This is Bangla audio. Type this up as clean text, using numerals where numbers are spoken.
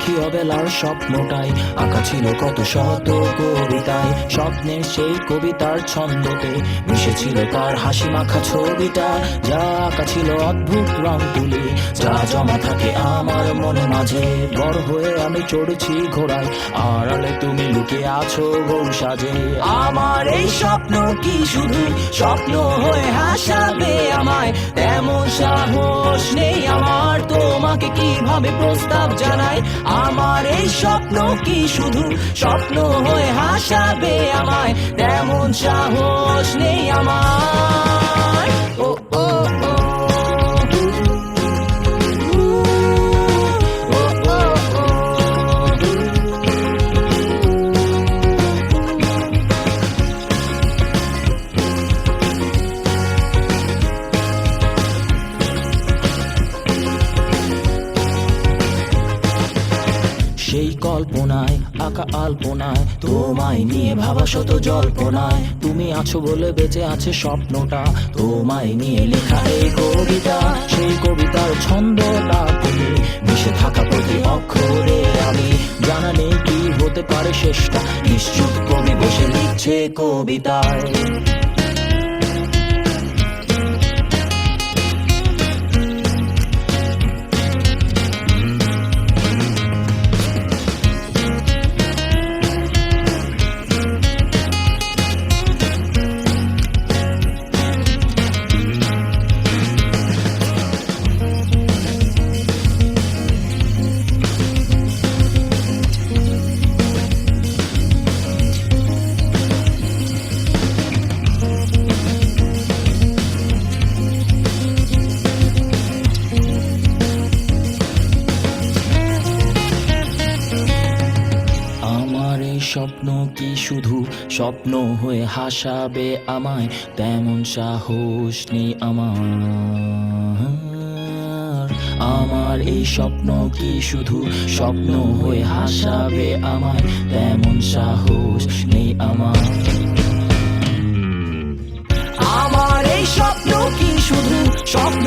দেখি অবেলার স্বপ্নটাই আঁকা ছিল কত শত কবিতায়। স্বপ্নের সেই কবিতার ছন্দতে মিশেছিল তার হাসি মাখা ছবিটা, যা আঁকা ছিল অদ্ভুত রং তুলি, যা জমা থাকে আমার মনে মাঝে। বড় হয়ে আমি চড়ছি ঘোড়ায়, আড়ালে তুমি লুকিয়ে আছো গৌ সাজে। আমার এই স্বপ্ন কি শুধু স্বপ্ন হয়ে হাসাবে আমায়, তেমন সাহস নেই আমার তোমাকে কিভাবে প্রস্তাব জানাই। আমার এই স্বপ্ন কি শুধু স্বপ্ন হয়ে হাসাবে আমায়, তেমন সাহস নেই আমার। ও ও ও সেই কল্পনায় আঁকা আলপনায় তোমায় নিয়ে ভাবা শত জল্পনায়, তুমি আছো বলে বেঁচে আছে স্বপ্নটা, তোমায় নিয়ে লেখা এই কবিতা। সেই কবিতার ছন্দটা তুমি মিশে থাকা প্রতি অক্ষরে আমি, জানা নেই কি হতে পারে শেষটা, নিশ্চুপ কবি বসে লিখছে কবিতায়। স্বপ্ন কি শুধু স্বপ্ন হয়ে হাসাবে আমায়, তেমন সাহস নেই আমার। আমার এই স্বপ্ন কি শুধু স্বপ্ন হয়ে হাসাবে আমায়, তেমন সাহস নেই আমার। আমার এই স্বপ্ন কি শুধু স্বপ্ন